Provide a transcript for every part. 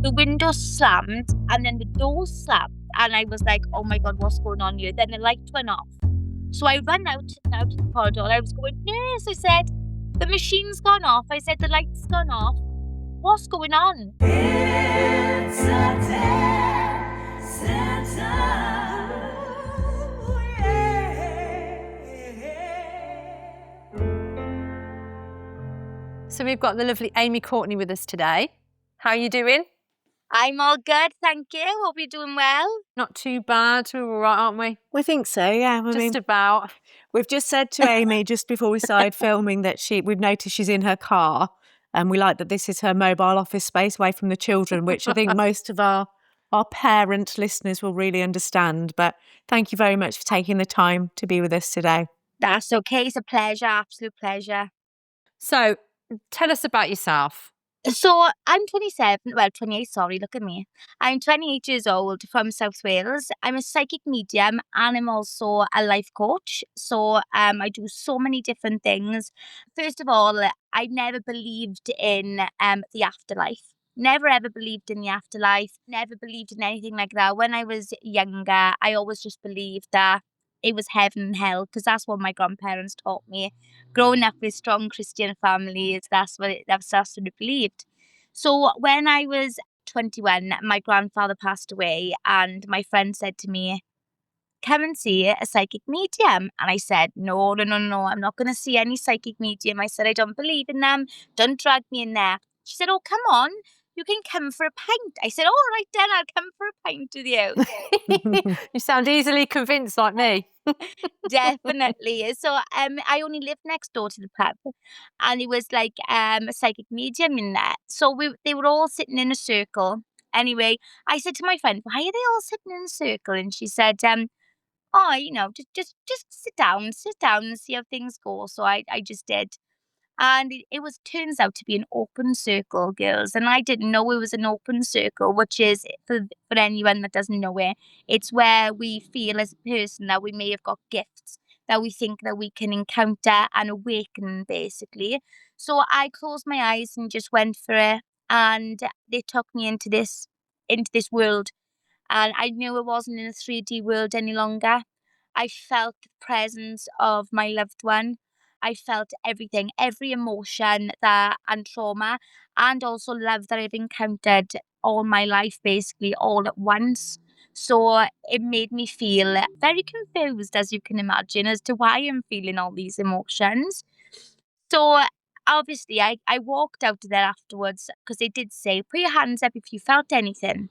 the window slammed and then the door slammed. And I was like, oh my God, what's going on here? Then the light went off. So I ran out to the corridor. I was going, nurse, I said, the machine's gone off. I said, the light's gone off. What's going on? It's a dead center. Ooh, yeah. So we've got the lovely Amy Courtney with us today. How are you doing? I'm all good, thank you. Hope you're doing well. Not too bad. We're all right, aren't we? We think so, yeah. Just about. We've just said to Amy just before we started filming that we've noticed she's in her car, and we like that this is her mobile office space away from the children, which I think most of our parent listeners will really understand. But thank you very much for taking the time to be with us today. That's okay. It's a pleasure, absolute pleasure. So tell us about yourself. So I'm 28, sorry, look at me. I'm 28 years old from South Wales. I'm a psychic medium and I'm also a life coach. So I do so many different things. First of all, I never believed in the afterlife. Never ever believed in the afterlife. Never believed in anything like that. When I was younger, I always just believed that it was heaven and hell because that's what my grandparents taught me. Growing up with strong Christian families, that's what I believed. So when I was 21, my grandfather passed away, and my friend said to me, "Come and see a psychic medium." And I said, "No, I'm not going to see any psychic medium." I said, "I don't believe in them. Don't drag me in there." She said, "Oh, come on. You can come for a pint." I said, "All right, then I'll come for a pint with you." You sound easily convinced like me. Definitely. So I only lived next door to the pub, and it was like a psychic medium in there. So they were all sitting in a circle. Anyway, I said to my friend, "Why are they all sitting in a circle?" And she said, "Oh, just sit down and see how things go." So I just did. And it turns out to be an open circle, girls. And I didn't know it was an open circle, which is, for anyone that doesn't know it, it's where we feel as a person that we may have got gifts that we think that we can encounter and awaken, basically. So I closed my eyes and just went for it. And they took me into this world. And I knew it wasn't in a 3D world any longer. I felt the presence of my loved one. I felt everything, every emotion and trauma, and also love that I've encountered all my life, basically all at once. So it made me feel very confused, as you can imagine, as to why I'm feeling all these emotions. So obviously, I walked out of there afterwards because they did say, "Put your hands up if you felt anything."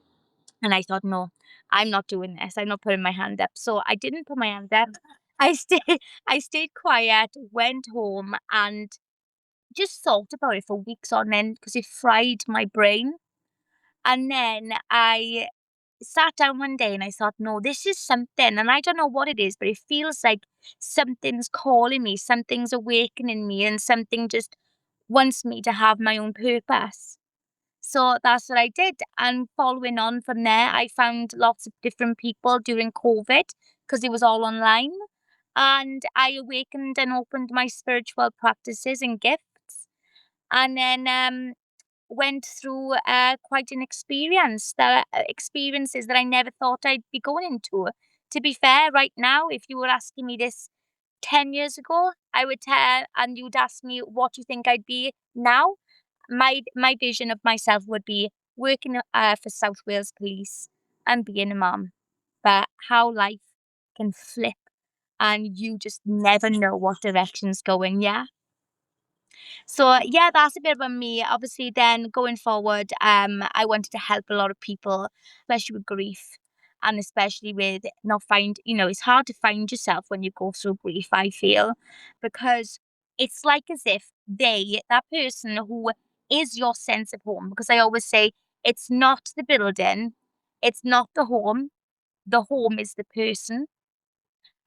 And I thought, no, I'm not doing this. I'm not putting my hand up. So I didn't put my hand up. I stayed, I stayed quiet, went home and just thought about it for weeks on end because it fried my brain. And then I sat down one day and I thought, no, this is something. And I don't know what it is, but it feels like something's calling me, something's awakening me, and something just wants me to have my own purpose. So that's what I did. And following on from there, I found lots of different people during COVID because it was all online. And I awakened and opened my spiritual practices and gifts. And then went through quite an experiences that I never thought I'd be going into. To be fair, right now, if you were asking me this 10 years ago, I would tell, and you'd ask me what you think I'd be now, my vision of myself would be working for South Wales Police and being a mum. But how life can flip and you just never know what direction's going, yeah? So yeah, that's a bit about me. Obviously then going forward, I wanted to help a lot of people, especially with grief. And especially with not it's hard to find yourself when you go through grief, I feel, because it's like as if that person who is your sense of home, because I always say it's not the building, it's not the home is the person.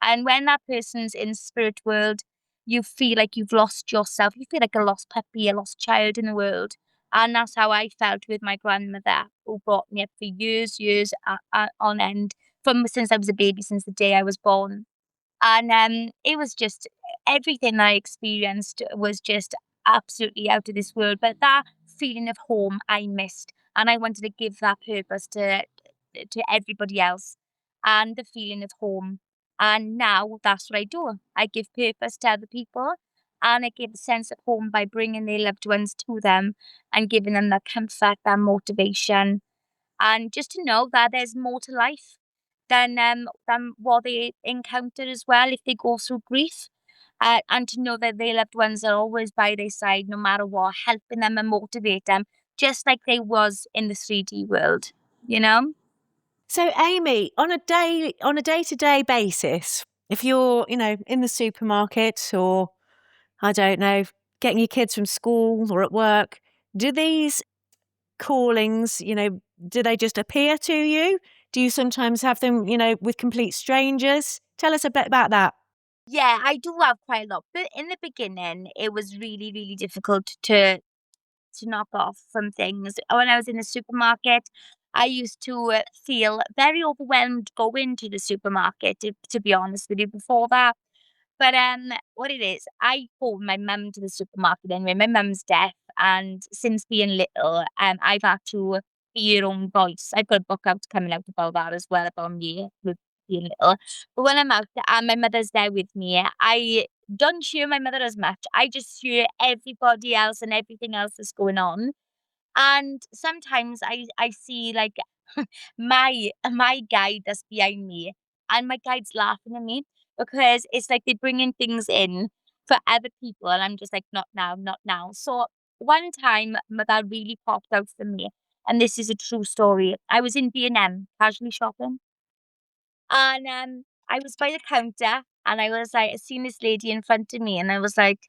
And when that person's in spirit world, you feel like you've lost yourself. You feel like a lost puppy, a lost child in the world. And that's how I felt with my grandmother, who brought me up for years on end, since I was a baby, since the day I was born. And it was just, everything I experienced was just absolutely out of this world. But that feeling of home I missed. And I wanted to give that purpose to everybody else and the feeling of home. And now that's what I do. I give purpose to other people and I give a sense of home by bringing their loved ones to them and giving them that comfort, that motivation, and just to know that there's more to life than what they encounter as well if they go through grief. And to know that their loved ones are always by their side no matter what, helping them and motivate them, just like they was in the 3D world, you know? So, Amy, on a day-to-day basis, if you're, in the supermarket or I don't know, getting your kids from school or at work, do these callings, do they just appear to you? Do you sometimes have them, with complete strangers? Tell us a bit about that. Yeah, I do have quite a lot. But in the beginning, it was really, really difficult to knock off from things. When I was in the supermarket, I used to feel very overwhelmed going to the supermarket, to be honest with you, before that. But what it is, I go with my mum to the supermarket anyway. My mum's deaf, and since being little, I've had to be her own voice. I've got a book out coming out about that as well, about me with being little. But when I'm out and my mother's there with me, I don't hear my mother as much. I just hear everybody else and everything else that's going on. And sometimes I see like my guide that's behind me, and my guide's laughing at me because it's like they're bringing things in for other people, and I'm just like, not now, not now. So one time that really popped out for me, and this is a true story. I was in B&M casually shopping, and I was by the counter, and I was like, I seen this lady in front of me, and I was like,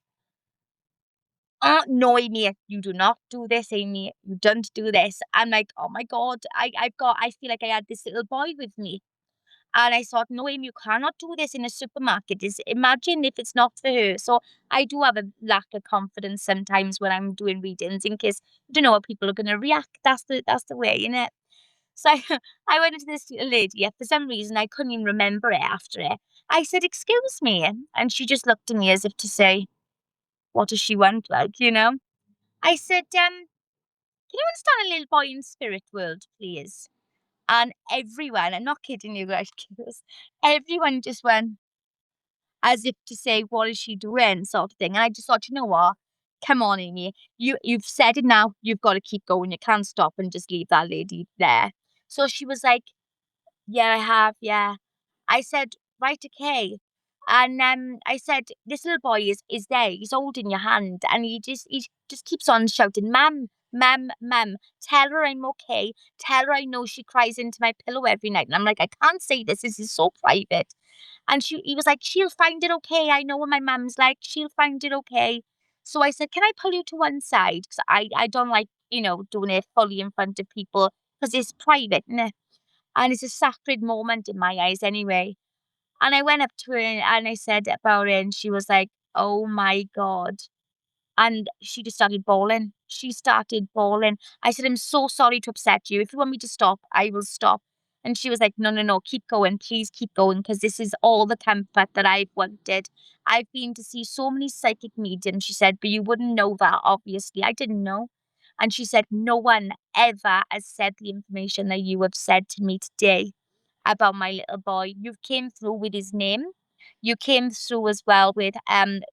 no, Amy, you do not do this, Amy. You don't do this. I'm like, oh my God, I feel like I had this little boy with me. And I thought, no, Amy, you cannot do this in a supermarket. Imagine if it's not for her. So I do have a lack of confidence sometimes when I'm doing readings in case you don't know how people are going to react. That's the way, innit? So I went into this lady. For some reason, I couldn't even remember it after it. I said, excuse me. And she just looked at me as if to say, what does she want? Like. I said, can you understand a little boy in spirit world, please? And everyone, I'm not kidding you guys, everyone just went as if to say, what is she doing, sort of thing. And I just thought, you know what? Come on, Amy. You've said it now. You've got to keep going. You can't stop and just leave that lady there. So she was like, yeah, I have, yeah. I said, right, okay. And I said, this little boy is there. He's holding your hand, and he just keeps on shouting, "Mum, mum, mum. Tell her I'm okay. Tell her I know she cries into my pillow every night." And I'm like, I can't say this. This is so private. And he was like, she'll find it okay. I know what my mum's like. She'll find it okay. So I said, can I pull you to one side? Because I don't like, doing it fully in front of people because it's private, innit? And it's a sacred moment in my eyes anyway. And I went up to her and I said about it, and she was like, oh my God. And she just started bawling. She started bawling. I said, I'm so sorry to upset you. If you want me to stop, I will stop. And she was like, no, no, no, keep going. Please keep going because this is all the comfort that I've wanted. I've been to see so many psychic mediums, she said, but you wouldn't know that, obviously. I didn't know. And she said, no one ever has said the information that you have said to me today about my little boy. You came through with his name. You came through as well with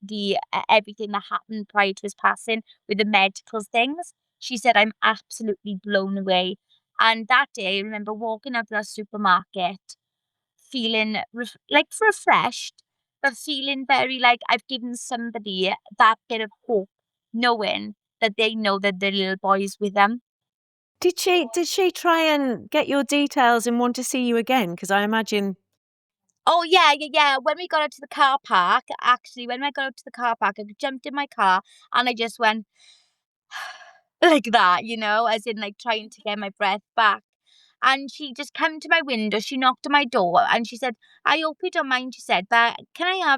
the everything that happened prior to his passing with the medical things. She said, I'm absolutely blown away. And that day, I remember walking out of that supermarket feeling like refreshed, but feeling very like I've given somebody that bit of hope, knowing that they know that their little boy is with them. Did she try and get your details and want to see you again? Because I imagine. Oh, yeah, yeah, yeah. When we got out to the car park, actually, when I got out to the car park, I jumped in my car and I just went like that, as in like trying to get my breath back. And she just came to my window, she knocked on my door and she said, I hope you don't mind, she said, but can I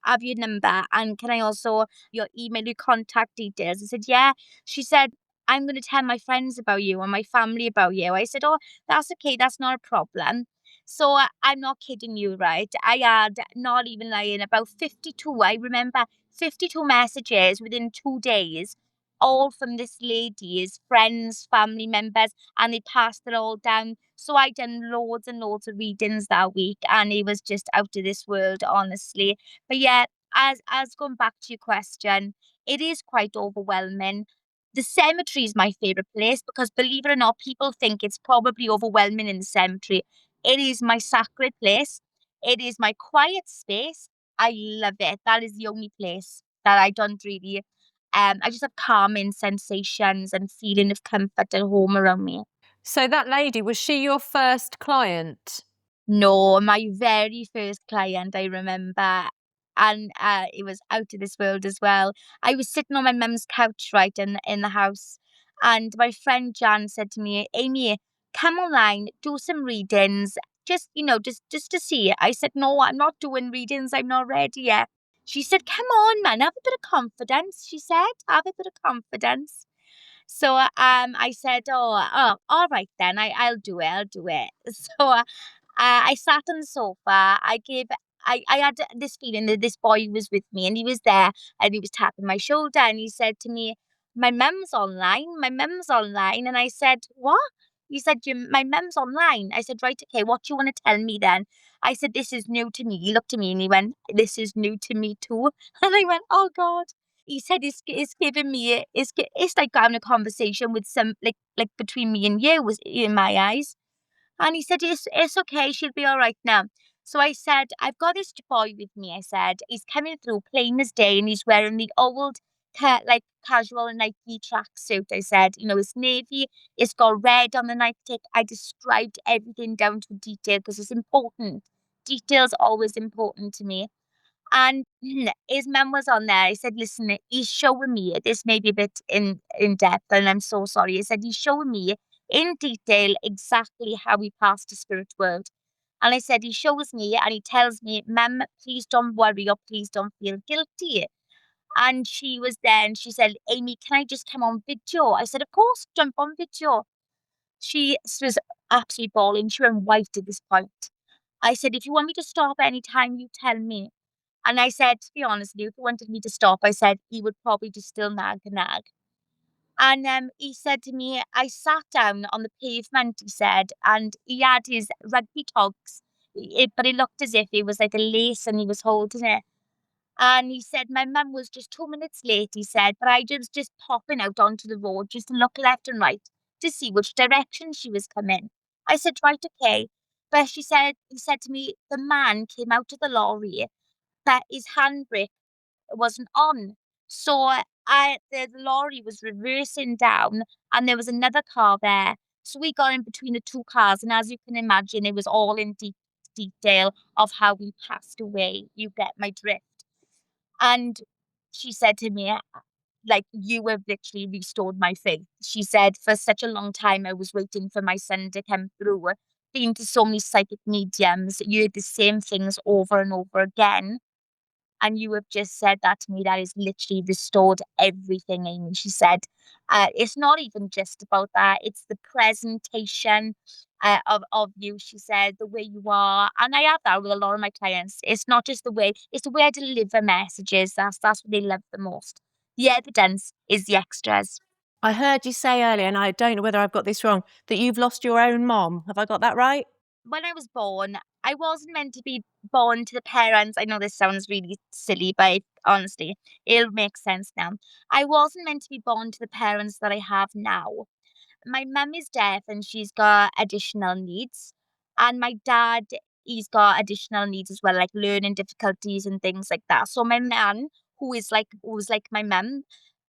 have your number and can I also your email, your contact details? I said, yeah. She said, I'm gonna tell my friends about you and my family about you. I said, oh, that's okay, that's not a problem. So I'm not kidding you, right? I had not even lying about 52, I remember 52 messages within 2 days all from this lady's friends, family members, and they passed it all down. So I done loads and loads of readings that week, and it was just out of this world, honestly. But yeah, as going back to your question, it is quite overwhelming. The cemetery is my favorite place because, believe it or not, people think it's probably overwhelming in the cemetery. It is my sacred place. It is my quiet space. I love it. That is the only place that I don't really I just have calming sensations and feeling of comfort at home around me. So that lady, was she your first client? No, my very first client, I remember, and it was out of this world as well. I was sitting on my mum's couch, right, in the house, and my friend Jan said to me, "Amy, come online, do some readings, just just to see." I said, "No, I'm not doing readings. I'm not ready yet." She said, "Come on, man, have a bit of confidence." She said, "Have a bit of confidence." So I said, "Oh, all right then. I'll do it. I'll do it." So I sat on the sofa. I had this feeling that this boy was with me, and he was there, and he was tapping my shoulder, and he said to me, "My mum's online. My mum's online." And I said, "What?" He said, "My mum's online." I said, "Right, okay. What do you want to tell me then?" I said, "This is new to me." He looked at me and he went, "This is new to me too." And I went, "Oh God." He said, "It's giving me it's like having a conversation with some like between me and you was in my eyes." And he said, it's okay, she'll be all right now." So I said, "I've got this boy with me." I said, "He's coming through plain as day and he's wearing the old like casual Nike tracksuit." I said, "It's navy, it's got red on the Nike tick." I described everything down to detail because it's important. Detail's always important to me. And his mum was on there. I said, "Listen, he's showing me," this may be a bit in depth, and I'm so sorry. I said, "He's showing me in detail exactly how he passed the spirit world." And I said, "He shows me and he tells me, 'Mum, please don't worry or please don't feel guilty.'" And she was there and she said, "Amy, can I just come on video?" I said, "Of course, jump on video." She was absolutely bawling. She went white at this point. I said, "If you want me to stop any time, you tell me." And I said, "To be honest with you, if he wanted me to stop," I said, "he would probably just still nag and nag." And he said to me, "I sat down on the pavement," he said, "and he had his rugby togs, but it looked as if it was like a lace and he was holding it." And he said, "My mum was just 2 minutes late," he said, "but I was just popping out onto the road just to look left and right to see which direction she was coming." I said, "Right, okay." But he said to me, "The man came out of the lorry, but his handbrake wasn't on. So the lorry was reversing down and there was another car there. So we got in between the two cars, and as you can imagine, it was all in deep detail of how we passed away. You get my drift." And she said to me, like, "You have literally restored my faith." She said, "For such a long time, I was waiting for my son to come through. Been to so many psychic mediums, you heard the same things over and over again. And you have just said that to me. That is literally restored everything, Amy." She said, "It's not even just about that. It's the presentation of you." She said, "The way you are." And I have that with a lot of my clients. It's not just the way, it's the way I deliver messages. That's what they love the most. The evidence is the extras. I heard you say earlier, and I don't know whether I've got this wrong, that you've lost your own mom. Have I got that right? When I was born, I wasn't meant to be born to the parents. I know this sounds really silly, but honestly, it'll make sense now. I wasn't meant to be born to the parents that I have now. My mum is deaf and she's got additional needs. And my dad, he's got additional needs as well, like learning difficulties and things like that. So my nan, who was like my mum,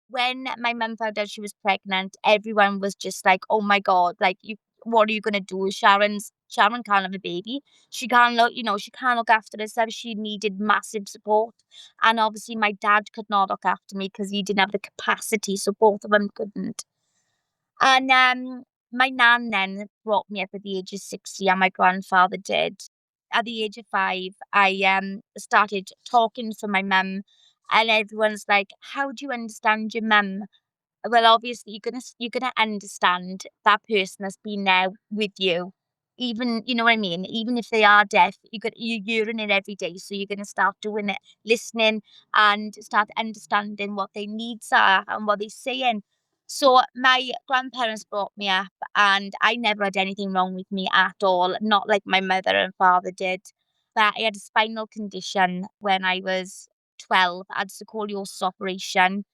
when my mum found out she was pregnant, everyone was just like, "Oh my God, like what are you gonna do? Sharon can't have a baby. She can't she can't look after herself. She needed massive support." And obviously my dad could not look after me because he didn't have the capacity, so both of them couldn't. And my nan then brought me up at the age of 60, and my grandfather did. At the age of 5, I started talking for my mum, and everyone's like, "How do you understand your mum?" Well, obviously you're gonna understand that person that's been there with you Even, you know what I mean? Even if they are deaf, you're hearing it every day, so you're gonna start doing it, listening and start understanding what their needs are and what they're saying. So my grandparents brought me up, and I never had anything wrong with me at all, not like my mother and father did. But I had a spinal condition when I was 12. I had scoliosis operation,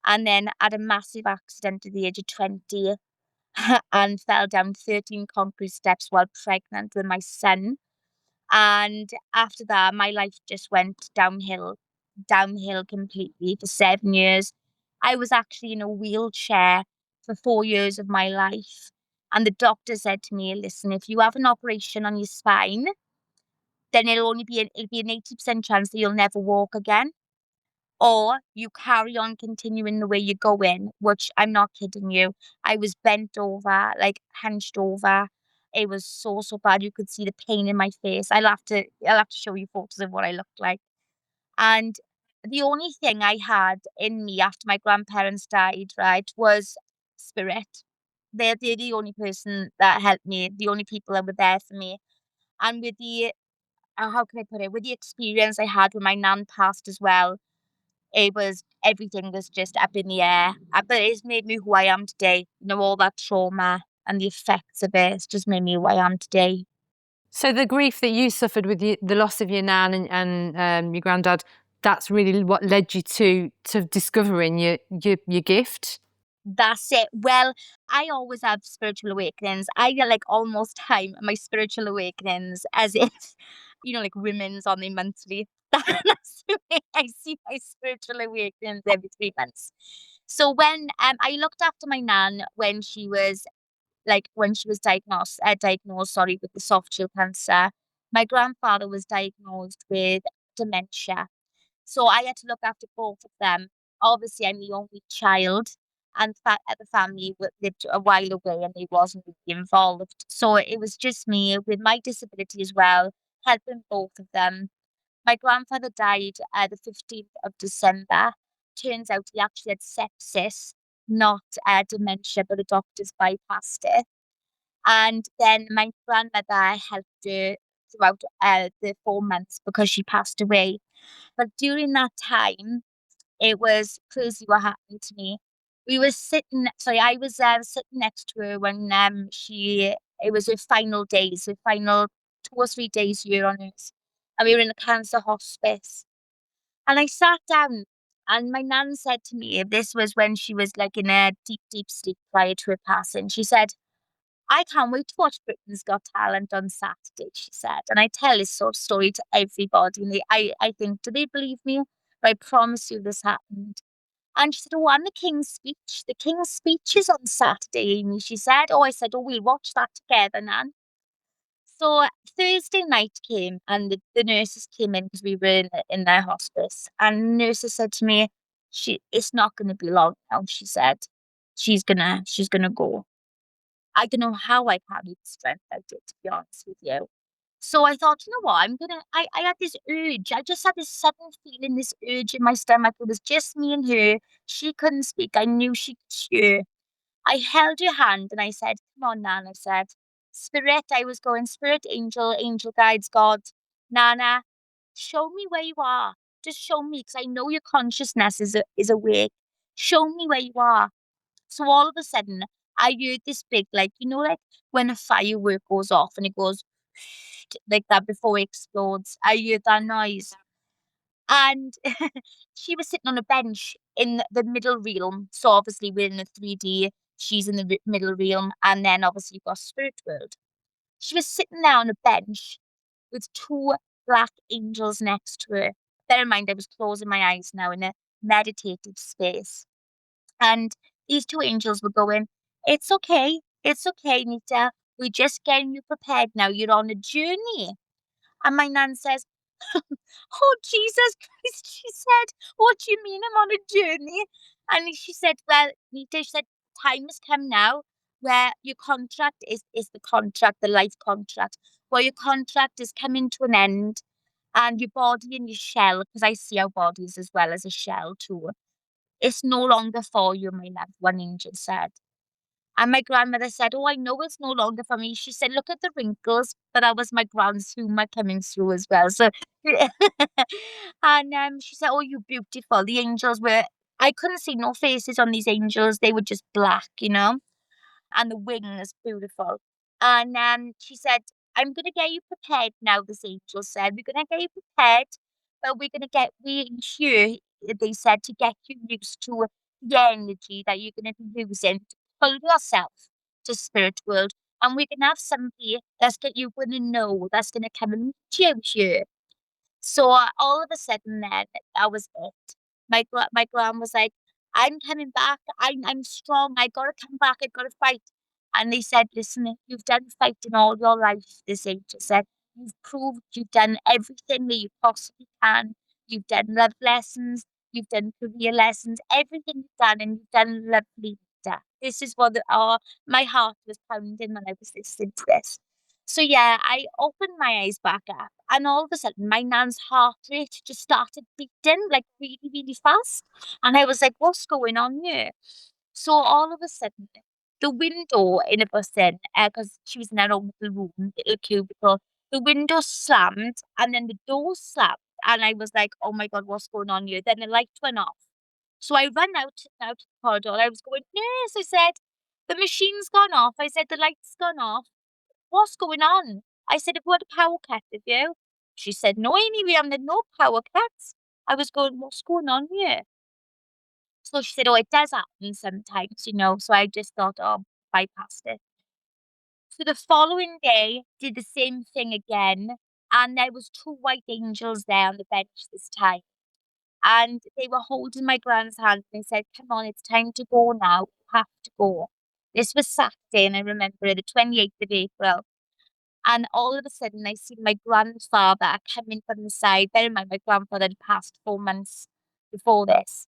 and then had a massive accident at the age of 20 and fell down 13 concrete steps while pregnant with my son. And after that, my life just went downhill completely for 7 years. I was actually in a wheelchair for 4 years of my life. And the doctor said to me, listen, if you have an operation on your spine, then it'll be an 80% chance that you'll never walk again. Or you carry on continuing the way you're going, which I'm not kidding you. I was bent over, like hunched over. It was so, so bad. You could see the pain in my face. I'll have to show you photos of what I looked like. And the only thing I had in me after my grandparents died, right, was spirit. They're the only person that helped me, the only people that were there for me. And with the, how can I put it, with the experience I had when my nan passed as well, everything was just up in the air, but it's made me who I am today. You know, all that trauma and the effects of it's just made me who I am today. So the grief that you suffered with the loss of your nan and your granddad, that's really what led you to discovering your gift. That's it. Well, I always have spiritual awakenings. I get like almost time my spiritual awakenings as if, like women's on their monthly. That's the way I see my spiritual awakenings every 3 months. So when I looked after my nan when she was diagnosed, sorry, with the soft tissue cancer. My grandfather was diagnosed with dementia. So I had to look after both of them. Obviously, I'm the only child, and the family lived a while away and they wasn't really involved. So it was just me with my disability as well, helping both of them. My grandfather died the 15th of December. Turns out he actually had sepsis, not dementia, but the doctors bypassed it. And then my grandmother helped her throughout the 4 months because she passed away. But during that time, it was crazy what happened to me. I was sitting next to her when it was her final days, her final 2 or 3 days here on earth. And we were in a cancer hospice. And I sat down and my nan said to me, this was when she was like in a deep, deep sleep prior to her passing. She said, I can't wait to watch Britain's Got Talent on Saturday, she said. And I tell this sort of story to everybody. And I think, do they believe me? But I promise you this happened. And she said, oh, and the King's Speech. The King's Speech is on Saturday, Amy, she said. Oh, I said, oh, we'll watch that together, Nan. So Thursday night came and the nurses came in because we were in their hospice. And the nurses said to me, it's not going to be long now, she said. She's gonna go. I don't know how I carried the strength I did, to be honest with you. So I thought, you know what, I had this urge. I just had this sudden feeling, this urge in my stomach. It was just me and her. She couldn't speak. I knew she could hear. I held her hand and I said, come on, Nan. I said, Spirit, I was going, Spirit, angel guides, God. Nana, show me where you are. Just show me, because I know your consciousness is awake. Show me where you are. So all of a sudden, I heard this big, like, like when a firework goes off and it goes like that before it explodes. I heard that noise. And she was sitting on a bench in the middle realm. So obviously we're in the 3D, she's in the middle realm, and then obviously you've got spirit world. She was sitting there on a bench with two black angels next to her. Bear in mind, I was closing my eyes now in a meditative space. And these two angels were going, it's okay, Nita. We're just getting you prepared now. You're on a journey. And my nan says, oh, Jesus Christ, she said, what do you mean I'm on a journey? And she said, well, Nita, she said, time has come now where your contract is the contract, the life contract, where your contract is coming to an end and your body and your shell, because I see our bodies as well as a shell too, it's no longer for you, my love, one angel said. And my grandmother said, "Oh, I know it's no longer for me." She said, "Look at the wrinkles." But that was my grand's humour coming through as well. So, and she said, "Oh, you beautiful." The angels were, I couldn't see no faces on these angels. They were just black, and the wings beautiful. And she said, "I'm gonna get you prepared now," this angel said. "We're gonna get you prepared, but we're here," they said, "to get you used to the energy that you're gonna be using to pull yourself to spirit world. And we're gonna have somebody you're gonna know that's gonna come and meet you here." So all of a sudden, then that was it. My gran was like, "I'm coming back. I'm strong. I gotta come back. I gotta fight." And they said, "Listen, you've done fighting all your life." This angel said, "You've proved you've done everything that you possibly can. You've done love lessons. You've done career lessons. Everything you've done, and you've done lovely. Dad." This is what my heart was pounding when I was listening to this. So yeah, I opened my eyes back up, and all of a sudden, my nan's heart rate just started beating like really, really fast. And I was like, "What's going on here?" So all of a sudden, the window in a bus in, because she was in her own little room, little cubicle, the window slammed, and then the door slammed, and I was like, "Oh my God, what's going on here?" Then the light went off. So I ran out to the corridor. I was going, "Nurse," I said, "the machine's gone off." I said, "The light's gone off. What's going on?" I said, "Have you had a power cut, have you?" She said, "No, Amy, we haven't had no power cuts." I was going, "What's going on here?" So she said, "Oh, it does happen sometimes, So I just thought, oh, bypassed it. So the following day, did the same thing again. And there was two white angels there on the bench this time. And they were holding my grand's hand and they said, "Come on, it's time to go now. You have to go." This was Saturday, and I remember it, the 28th of April. And all of a sudden, I see my grandfather coming from the side. Bear in mind, my grandfather had passed 4 months before this.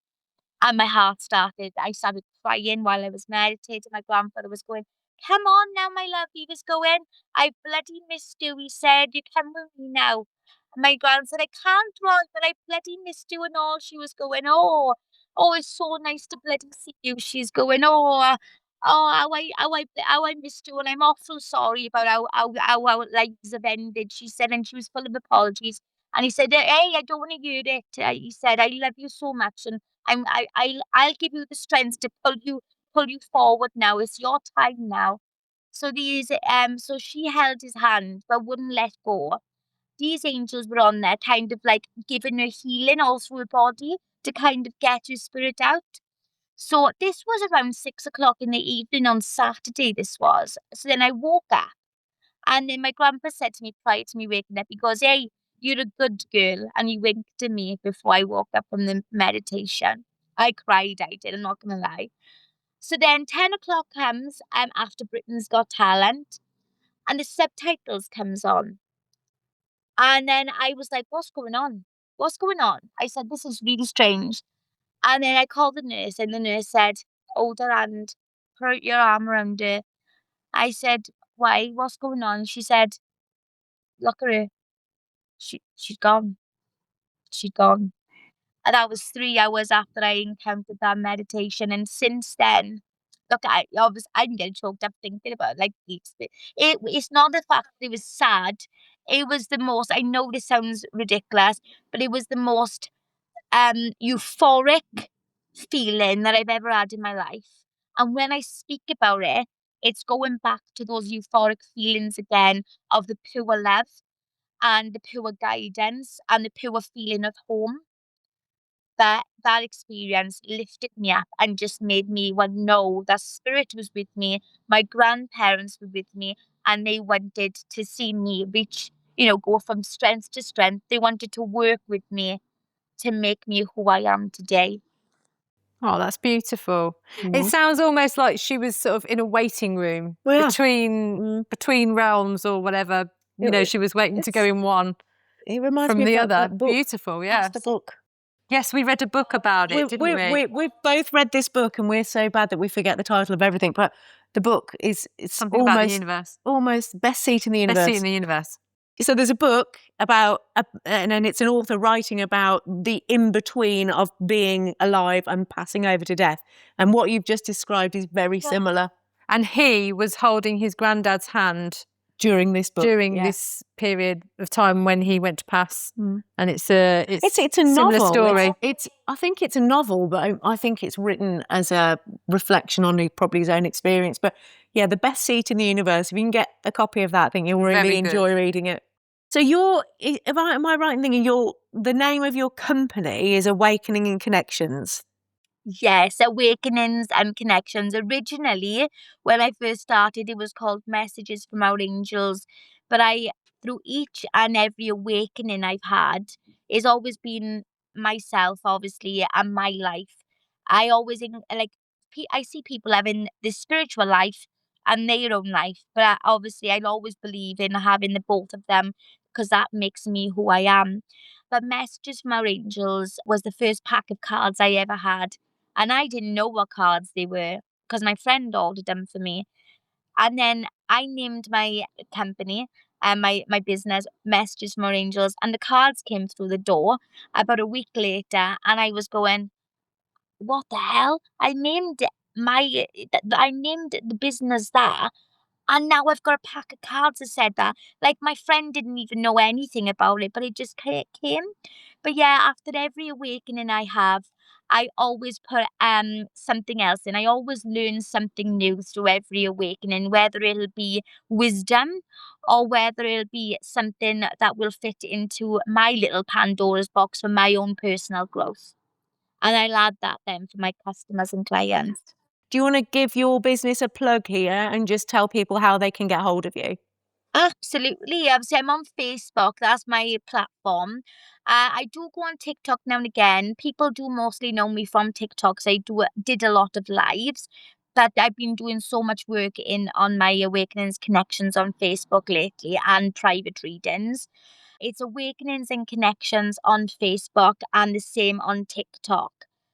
And I started crying while I was meditating. My grandfather was going, "Come on now, my love." He was going, "I bloody missed you." He said, "You come with me now." And my grand said, "I can't run, but I bloody missed you," and all. She was going, "Oh, it's so nice to bloody see you." She's going, how I missed you, and I'm awful sorry about how our lives have ended," she said, and she was full of apologies. And he said, "Hey, I don't want to hear it." He said, "I love you so much, and I'll give you the strength to pull you forward now. It's your time now." So she held his hand but wouldn't let go. These angels were on there, kind of like giving her healing all through her body to kind of get her spirit out. So this was around 6 o'clock in the evening on Saturday, this was. So then I woke up, and then my grandpa said to me prior to me waking up, he goes, "Hey, you're a good girl." And he winked at me before I woke up from the meditation. I cried, I did, I'm not going to lie. So then 10 o'clock comes after Britain's Got Talent, and the subtitles comes on. And then I was like, "What's going on? What's going on?" I said, "This is really strange." And then I called the nurse, and the nurse said, "Hold her hand, put your arm around her." I said, "Why? What's going on?" She said, "Look at her. She's gone. She's gone." And that was 3 hours after I encountered that meditation. And since then, look, I'm getting choked up thinking about like it's not the fact that it was sad. It was the most, I know this sounds ridiculous, but it was the most euphoric feeling that I've ever had in my life. And when I speak about it, it's going back to those euphoric feelings again of the pure love and the pure guidance and the pure feeling of home. That experience lifted me up and just made me know that spirit was with me. My grandparents were with me, and they wanted to see me reach, go from strength to strength. They wanted to work with me to make me who I am today. Oh, that's beautiful. It Mhm. sounds almost like she was sort of in a waiting room Well, yeah. between realms or whatever. It- She was waiting to go it's in one it reminds from me of the other. that book. Beautiful, That's the yes. book. Yes, we read a book about it, didn't we? We've both read this book, and we're so bad that we forget the title of everything. But the book it's Something about the almost best seat in the Best seat universe. in the universe. So there's a book about, and then it's an author writing about the in-between of being alive and passing over to death. And what you've just described is very similar. And he was holding his granddad's hand during this book, during this period of time when he went to pass. And it's a similar novel story. I think it's a novel, but I think it's written as a reflection on probably his own experience. But yeah, The Best Seat in the Universe. If you can get a copy of that, I think you'll really enjoy reading it. So am I right in thinking the name of your company is Awakening and Connections? Yes, Awakenings and Connections. Originally, when I first started, it was called Messages from Our Angels. But through each and every awakening I've had, it's always been myself, obviously, and my life. I always, I see people having this spiritual life and their own life. But obviously, I'll always believe in having the both of them because that makes me who I am. But Messages from Our Angels was the first pack of cards I ever had. And I didn't know what cards they were because my friend ordered them for me. And then I named my company and my business Messages from Our Angels. And the cards came through the door about a week later. And I was going, what the hell? I named the business that. And now I've got a pack of cards that said that. Like, my friend didn't even know anything about it, but it just came. But yeah, after every awakening I have, I always put something else in. I always learn something new through every awakening, whether it'll be wisdom or whether it'll be something that will fit into my little Pandora's box for my own personal growth. And I'll add that then for my customers and clients. Do you want to give your business a plug here and just tell people how they can get hold of you? Absolutely. Obviously, I'm on Facebook. That's my platform. I do go on TikTok now and again. People do mostly know me from TikTok. So did a lot of lives. But I've been doing so much work on my Awakenings Connections on Facebook lately and private readings. It's Awakenings and Connections on Facebook and the same on TikTok.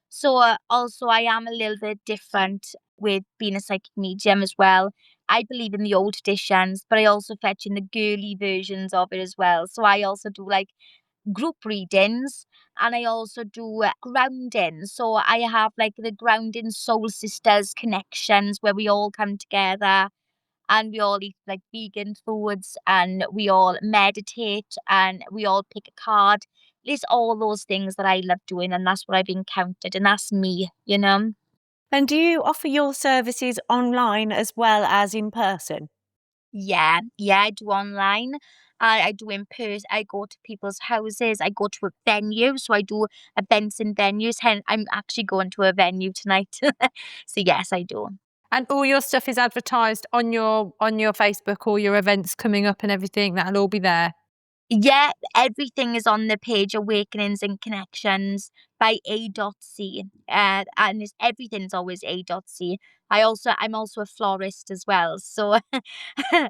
So also I am a little bit different with being a psychic medium as well. I believe in the old editions, but I also fetch in the girly versions of it as well. So I also do like group readings and I also do grounding. So I have like the Grounding Soul Sisters connections where we all come together and we all eat like vegan foods and we all meditate and we all pick a card. It's all those things that I love doing and that's what I've encountered and that's me, you know. And do you offer your services online as well as in person? Yeah, I do online. I do in person. I go to people's houses. I go to a venue. So I do events in venues. I'm actually going to a venue tonight. So yes, I do. And all your stuff is advertised on your Facebook, all your events coming up and everything. That'll all be there. Yeah, everything is on the page Awakenings and Connections by A.C. And everything's always A.C. I'm also a florist as well. So I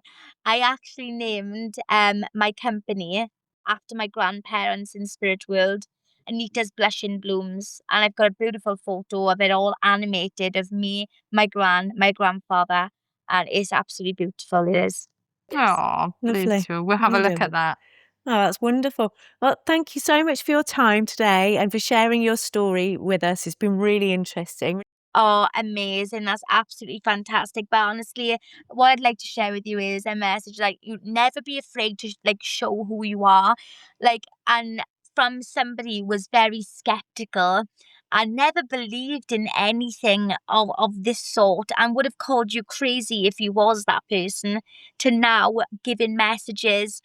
actually named my company after my grandparents in spirit world, Anita's Blushing Blooms. And I've got a beautiful photo of it all animated of me, my grandfather. And it's absolutely beautiful. It is. Oh, Lovely. beautiful. We'll have a look at that. Oh, that's wonderful. Well, thank you so much for your time today and for sharing your story with us. It's been really interesting. Oh, amazing. That's absolutely fantastic. But honestly, what I'd like to share with you is a message like you never be afraid to like show who you are. Like, and from somebody who was very skeptical and never believed in anything of this sort and would have called you crazy if you was that person, to now giving messages.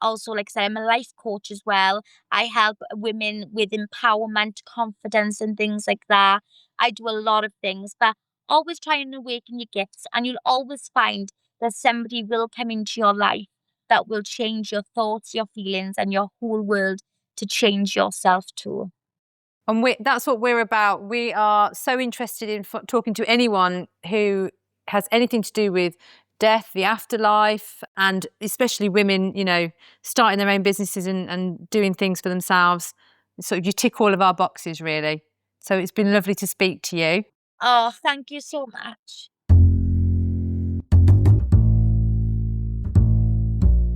Also, like I said, I'm a life coach as well. I help women with empowerment, confidence and things like that. I do a lot of things, but always try and awaken your gifts and you'll always find that somebody will come into your life that will change your thoughts, your feelings and your whole world to change yourself too. And that's what we're about. We are so interested in talking to anyone who has anything to do with death, the afterlife, and especially women, you know, starting their own businesses and doing things for themselves. So you tick all of our boxes, really. So it's been lovely to speak to you. Oh, thank you so much.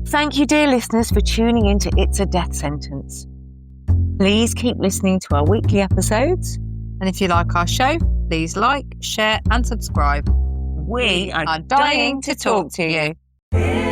Thank you, dear listeners, for tuning into It's a Death Sentence. Please keep listening to our weekly episodes. And if you like our show, please like, share and subscribe. We are dying to talk to you.